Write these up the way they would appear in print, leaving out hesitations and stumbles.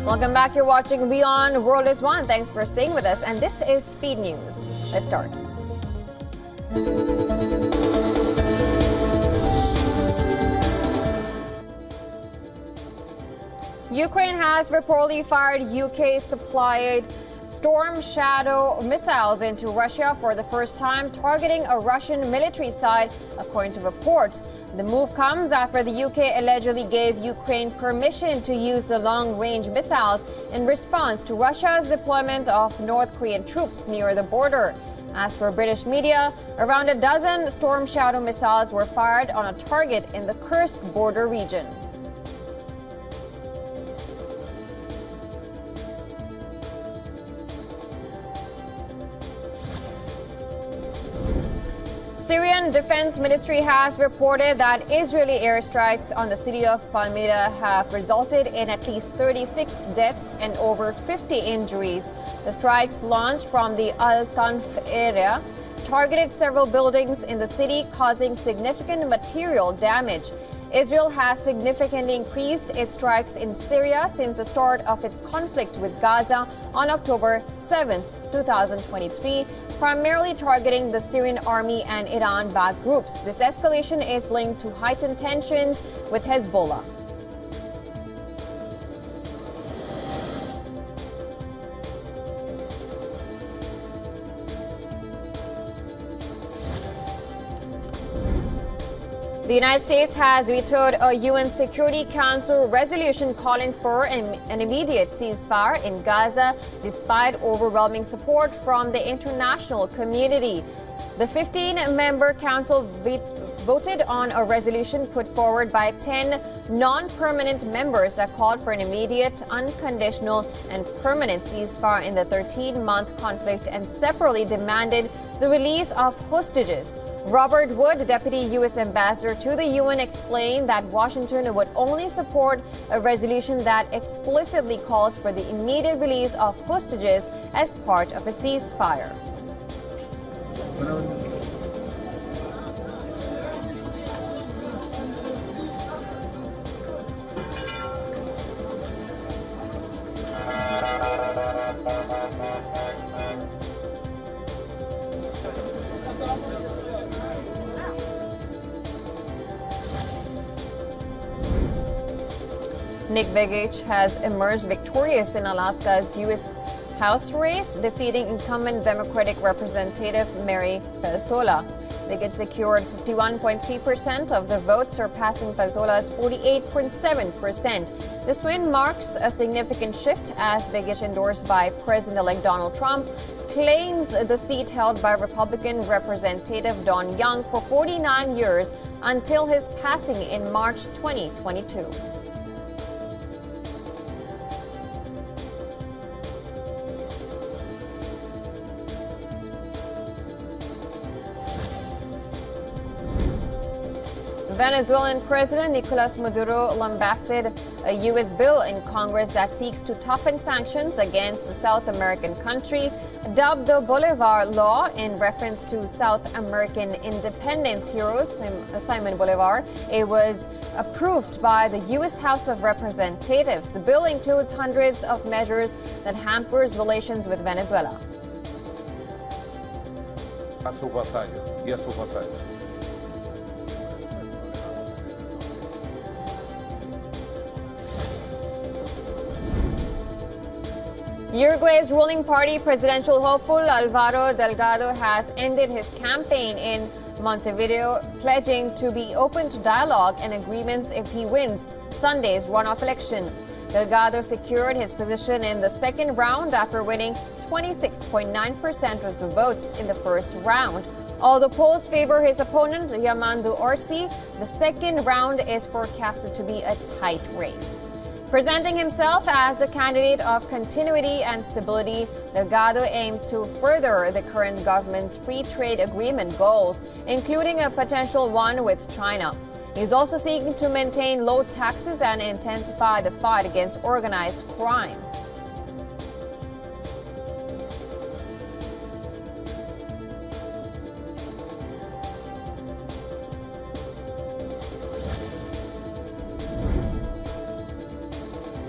Welcome back. You're watching WION The World is One. Thanks for staying with us. And this is Speed News. Let's start. Ukraine has reportedly fired UK-supplied Storm Shadow missiles into Russia for the first time, targeting a Russian military site, according to reports. The move comes after the UK allegedly gave Ukraine permission to use the long-range missiles in response to Russia's deployment of North Korean troops near the border. As for British media, around a dozen Storm Shadow missiles were fired on a target in the Kursk border region. Syrian Defense Ministry has reported that Israeli airstrikes on the city of Palmyra have resulted in at least 36 deaths and over 50 injuries. The strikes, launched from the Al-Tanf area, targeted several buildings in the city, causing significant material damage. Israel has significantly increased its strikes in Syria since the start of its conflict with Gaza on October 7, 2023, primarily targeting the Syrian army and Iran-backed groups. This escalation is linked to heightened tensions with Hezbollah. The United States has vetoed a UN Security Council resolution calling for an immediate ceasefire in Gaza, despite overwhelming support from the international community. The 15-member council voted on a resolution put forward by 10 non-permanent members that called for an immediate, unconditional, and permanent ceasefire in the 13-month conflict and separately demanded the release of hostages. Robert Wood, Deputy U.S. Ambassador to the UN, explained that Washington would only support a resolution that explicitly calls for the immediate release of hostages as part of a ceasefire. Nick Begich has emerged victorious in Alaska's U.S. House race, defeating incumbent Democratic Representative Mary Peltola. Begich secured 51.3% of the vote, surpassing Peltola's 48.7%. This win marks a significant shift as Begich, endorsed by President-elect Donald Trump, claims the seat held by Republican Representative Don Young for 49 years until his passing in March 2022. Venezuelan President Nicolas Maduro lambasted a U.S. bill in Congress that seeks to toughen sanctions against the South American country, dubbed the Bolivar Law in reference to South American independence hero Simon Bolivar. It was approved by the U.S. House of Representatives. The bill includes hundreds of measures that hampers relations with Venezuela. A su vasallo y a su vasallo. Uruguay's ruling party presidential hopeful Alvaro Delgado has ended his campaign in Montevideo, pledging to be open to dialogue and agreements if he wins Sunday's runoff election. Delgado secured his position in the second round after winning 26.9% of the votes in the first round. Although polls favor his opponent, Yamandou Orsi, the second round is forecasted to be a tight race. Presenting himself as a candidate of continuity and stability, Delgado aims to further the current government's free trade agreement goals, including a potential one with China. He's also seeking to maintain low taxes and intensify the fight against organized crime.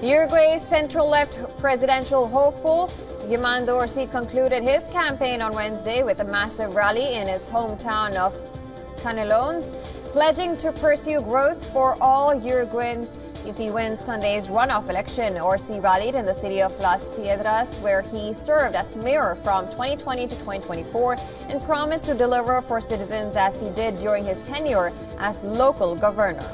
Uruguay's central-left presidential hopeful WION The World concluded his campaign on Wednesday with a massive rally in his hometown of Canelones, pledging to pursue growth for all Uruguayans if he wins Sunday's runoff election. Orsi rallied in the city of Las Piedras, where he served as mayor from 2020 to 2024 and promised to deliver for citizens as he did during his tenure as local governor.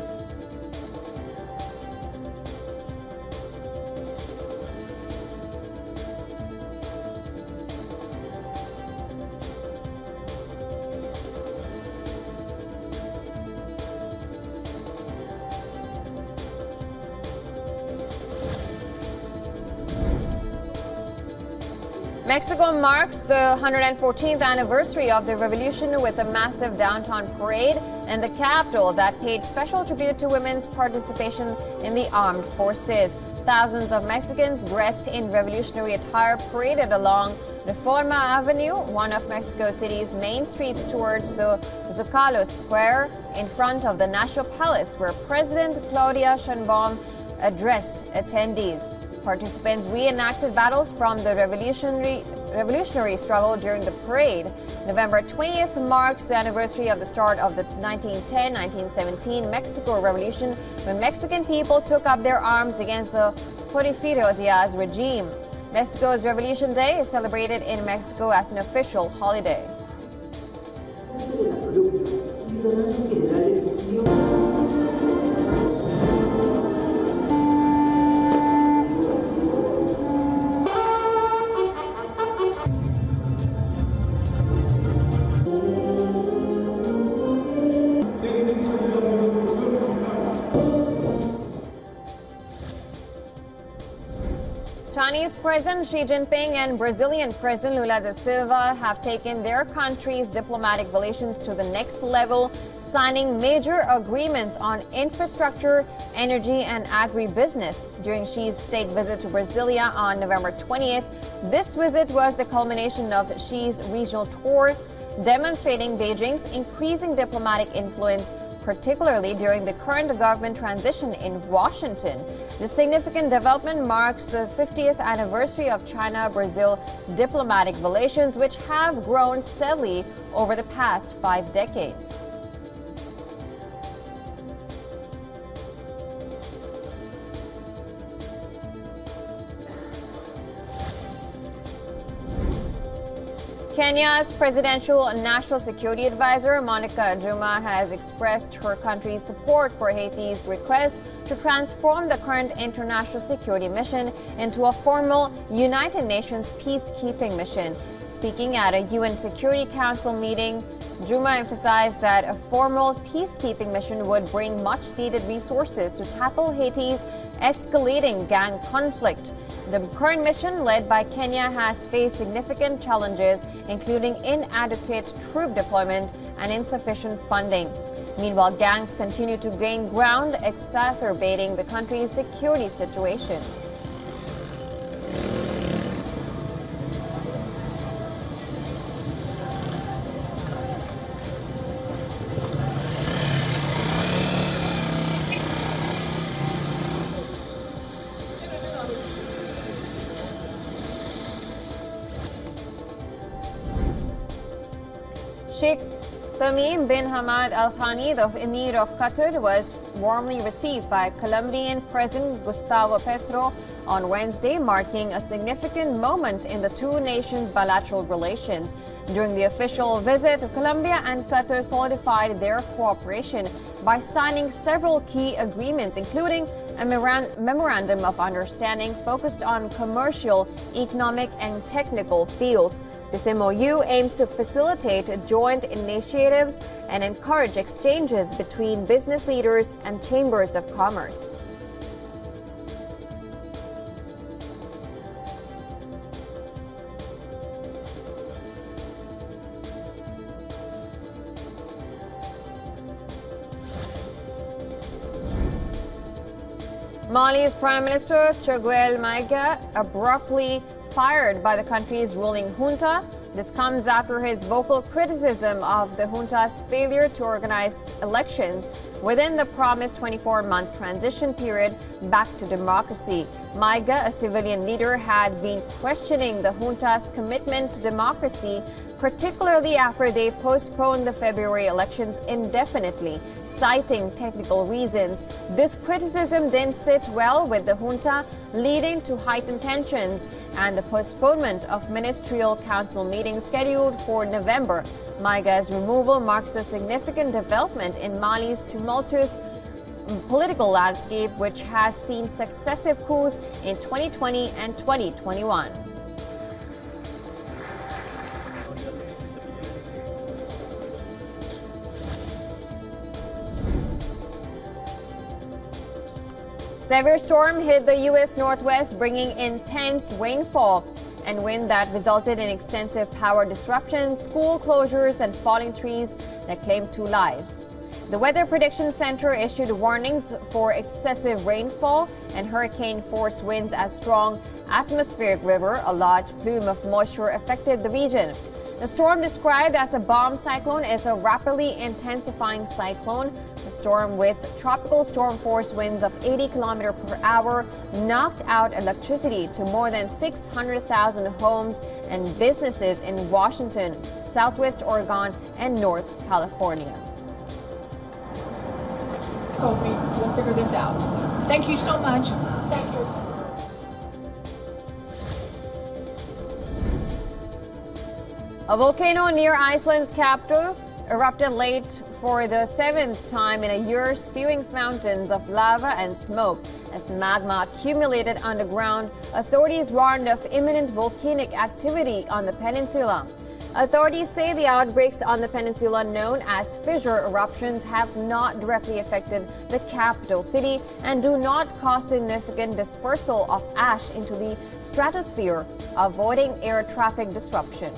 Mexico marks the 114th anniversary of the revolution with a massive downtown parade in the capital that paid special tribute to women's participation in the armed forces. Thousands of Mexicans dressed in revolutionary attire paraded along Reforma Avenue, one of Mexico City's main streets, towards the Zocalo Square in front of the National Palace, where President Claudia Sheinbaum addressed attendees. Participants reenacted battles from the revolutionary struggle during the parade. November 20th marks the anniversary of the start of the 1910-1917 Mexico Revolution, when Mexican people took up their arms against the Porfirio Diaz regime. Mexico's Revolution Day is celebrated in Mexico as an official holiday. Chinese President Xi Jinping and Brazilian President Lula da Silva have taken their countries' diplomatic relations to the next level, signing major agreements on infrastructure, energy, and agribusiness. During Xi's state visit to Brasilia on November 20th, this visit was the culmination of Xi's regional tour, demonstrating Beijing's increasing diplomatic influence, particularly during the current government transition in Washington. The significant development marks the 50th anniversary of China-Brazil diplomatic relations, which have grown steadily over the past 5 decades. Kenya's presidential national security advisor, Monica Juma, has expressed her country's support for Haiti's request to transform the current international security mission into a formal United Nations peacekeeping mission. Speaking at a UN Security Council meeting, Juma emphasized that a formal peacekeeping mission would bring much-needed resources to tackle Haiti's escalating gang conflict. The current mission, led by Kenya, has faced significant challenges, including inadequate troop deployment and insufficient funding. Meanwhile, gangs continue to gain ground, exacerbating the country's security situation. Sheikh Tamim bin Hamad Al Thani, the Emir of Qatar, was warmly received by Colombian President Gustavo Petro on Wednesday, marking a significant moment in the two nations' bilateral relations. During the official visit, Colombia and Qatar solidified their cooperation by signing several key agreements, including a memorandum of understanding focused on commercial, economic, and technical fields. This MOU aims to facilitate joint initiatives and encourage exchanges between business leaders and chambers of commerce. Mali's Prime Minister Choguel Maïga abruptly fired by the country's ruling junta. This comes after his vocal criticism of the junta's failure to organize elections within the promised 24-month transition period back to democracy. Maiga, a civilian leader, had been questioning the junta's commitment to democracy, particularly after they postponed the February elections indefinitely, citing technical reasons. This criticism didn't sit well with the junta, leading to heightened tensions and the postponement of ministerial council meetings scheduled for November. Maiga's removal marks a significant development in Mali's tumultuous political landscape, which has seen successive coups in 2020 and 2021. Severe storm hit the U.S. Northwest, bringing intense rainfall and wind that resulted in extensive power disruptions, school closures, and falling trees that claimed 2 lives. The Weather Prediction Center issued warnings for excessive rainfall and hurricane-force winds as strong atmospheric river, a large plume of moisture, affected the region. The storm, described as a bomb cyclone, is a rapidly intensifying cyclone. The storm, with tropical storm force winds of 80 km per hour, knocked out electricity to more than 600,000 homes and businesses in Washington, Southwest Oregon, and North California. Sophie, we'll figure this out. Thank you so much. Thank you. A volcano near Iceland's capital erupted late for the 7th time in a year, spewing fountains of lava and smoke. As magma accumulated underground, authorities warned of imminent volcanic activity on the peninsula. Authorities say the outbreaks on the peninsula, known as fissure eruptions, have not directly affected the capital city and do not cause significant dispersal of ash into the stratosphere, avoiding air traffic disruption.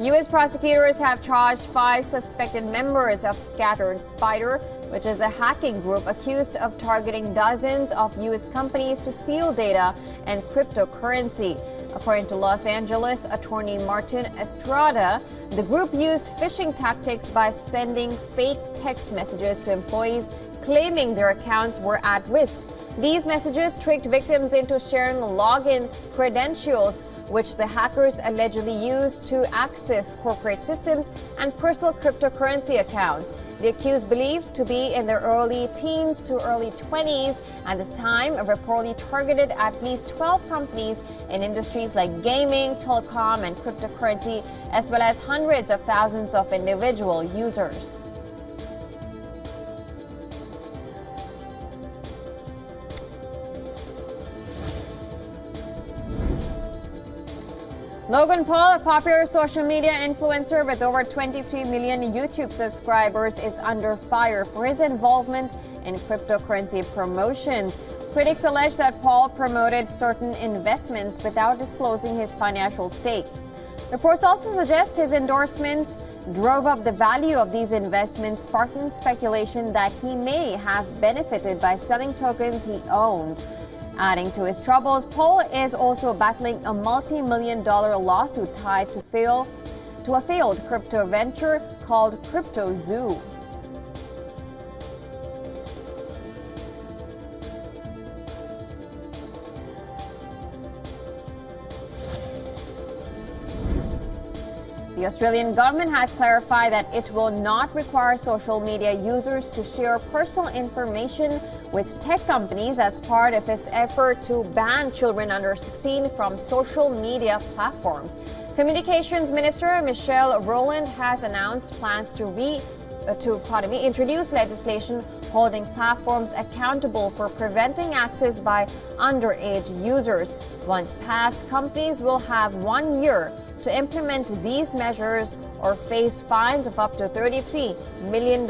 U.S. prosecutors have charged 5 suspected members of Scattered Spider, which is a hacking group accused of targeting dozens of U.S. companies to steal data and cryptocurrency. According to Los Angeles attorney Martin Estrada, the group used phishing tactics by sending fake text messages to employees claiming their accounts were at risk. These messages tricked victims into sharing login credentials, which the hackers allegedly used to access corporate systems and personal cryptocurrency accounts. The accused, believed to be in their early teens to early 20s at this time, reportedly targeted at least 12 companies in industries like gaming, telecom, and cryptocurrency, as well as hundreds of thousands of individual users. Logan Paul, a popular social media influencer with over 23 million YouTube subscribers, is under fire for his involvement in cryptocurrency promotions. Critics allege that Paul promoted certain investments without disclosing his financial stake. Reports also suggest his endorsements drove up the value of these investments, sparking speculation that he may have benefited by selling tokens he owned. Adding to his troubles, Paul is also battling a multi-million-dollar lawsuit tied to a failed crypto venture called Crypto Zoo. The Australian government has clarified that it will not require social media users to share personal information with tech companies as part of its effort to ban children under 16 from social media platforms. Communications Minister Michelle Rowland has announced plans to introduce legislation holding platforms accountable for preventing access by underage users. Once passed, companies will have 1 year to implement these measures or face fines of up to $33 million.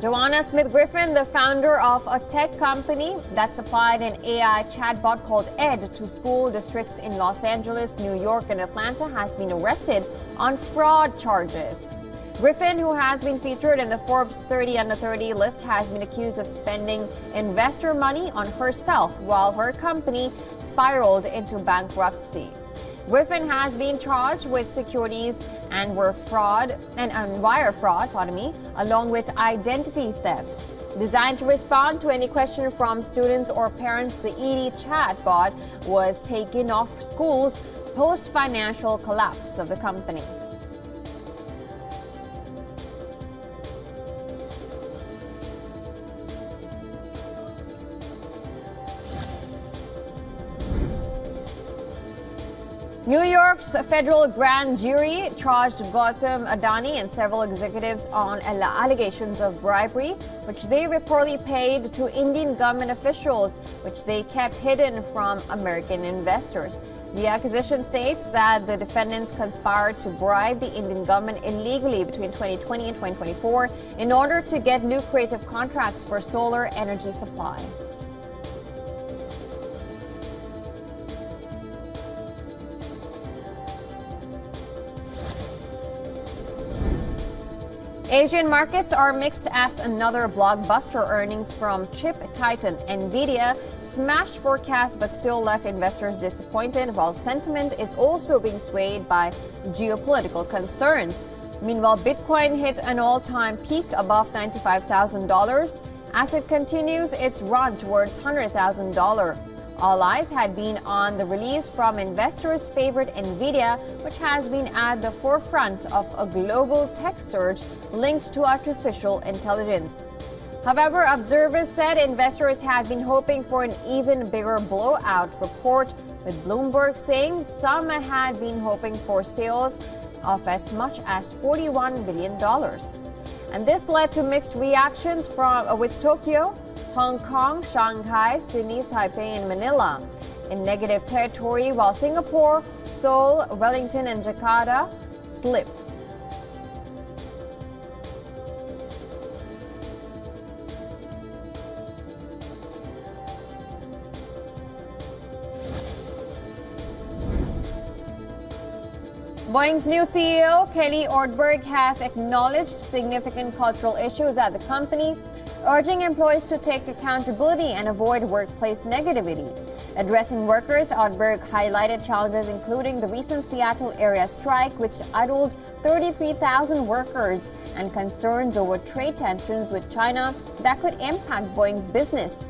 Joanna Smith Griffin, the founder of a tech company that supplied an AI chatbot called Ed to school districts in Los Angeles, New York, and Atlanta, has been arrested on fraud charges. Griffin, who has been featured in the Forbes 30 Under 30 list, has been accused of spending investor money on herself while her company spiraled into bankruptcy. Griffin has been charged with securities and wire fraud, along with identity theft. Designed to respond to any question from students or parents, the ED chatbot was taken off schools post-financial collapse of the company. New York's federal grand jury charged Gautam Adani and several executives on allegations of bribery, which they reportedly paid to Indian government officials, which they kept hidden from American investors. The accusation states that the defendants conspired to bribe the Indian government illegally between 2020 and 2024 in order to get lucrative contracts for solar energy supply. Asian markets are mixed as another blockbuster earnings from chip titan Nvidia smashed forecasts but still left investors disappointed, while sentiment is also being swayed by geopolitical concerns. Meanwhile, Bitcoin hit an all-time peak above $95,000 as it continues its run towards $100,000. All eyes had been on the release from investors' favorite Nvidia, which has been at the forefront of a global tech surge linked to artificial intelligence. However, observers said investors had been hoping for an even bigger blowout report, with Bloomberg saying some had been hoping for sales of as much as $41 billion. And this led to mixed reactions with Tokyo, Hong Kong, Shanghai, Sydney, Taipei, and Manila in negative territory, while Singapore, Seoul, Wellington, and Jakarta slipped. Boeing's new CEO, Kelly Ortberg, has acknowledged significant cultural issues at the company, urging employees to take accountability and avoid workplace negativity. Addressing workers, Ortberg highlighted challenges including the recent Seattle area strike, which idled 33,000 workers, and concerns over trade tensions with China that could impact Boeing's business.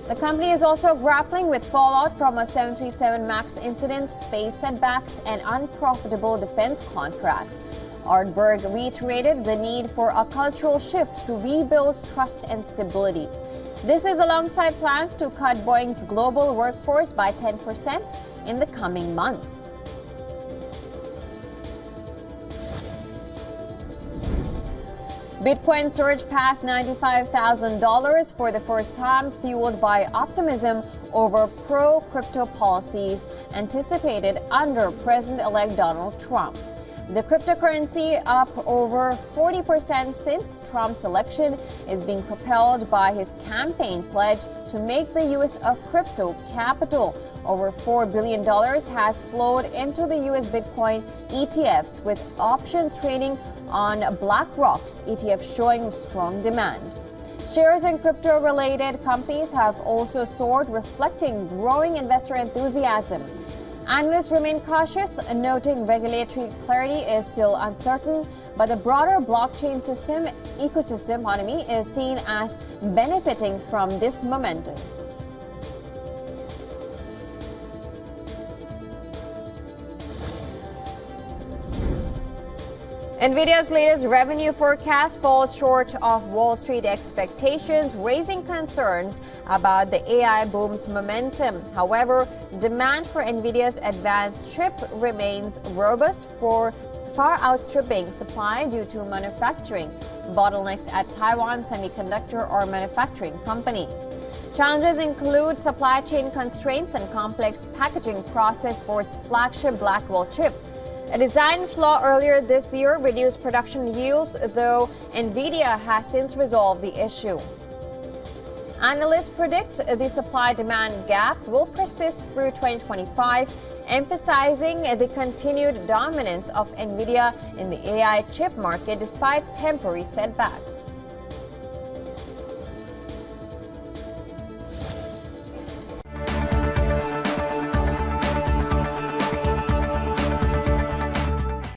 The company is also grappling with fallout from a 737 MAX incident, space setbacks, and unprofitable defense contracts. Ortberg reiterated the need for a cultural shift to rebuild trust and stability. This is alongside plans to cut Boeing's global workforce by 10% in the coming months. Bitcoin surged past $95,000 for the first time, fueled by optimism over pro-crypto policies anticipated under President-elect Donald Trump. The cryptocurrency, up over 40% since Trump's election, is being propelled by his campaign pledge to make the U.S. a crypto capital. Over $4 billion has flowed into the U.S. Bitcoin ETFs, with options trading on BlackRock's ETF showing strong demand. Shares in crypto-related companies have also soared, reflecting growing investor enthusiasm. Analysts remain cautious, noting regulatory clarity is still uncertain, but the broader blockchain ecosystem is seen as benefiting from this momentum. Nvidia's latest revenue forecast falls short of Wall Street expectations, raising concerns about the AI boom's momentum. However, demand for Nvidia's advanced chip remains robust, far outstripping supply due to manufacturing bottlenecks at Taiwan Semiconductor or Manufacturing Company. Challenges include supply chain constraints and complex packaging process for its flagship Blackwell chip. A design flaw earlier this year reduced production yields, though Nvidia has since resolved the issue. Analysts predict the supply-demand gap will persist through 2025, emphasizing the continued dominance of NVIDIA in the AI chip market despite temporary setbacks.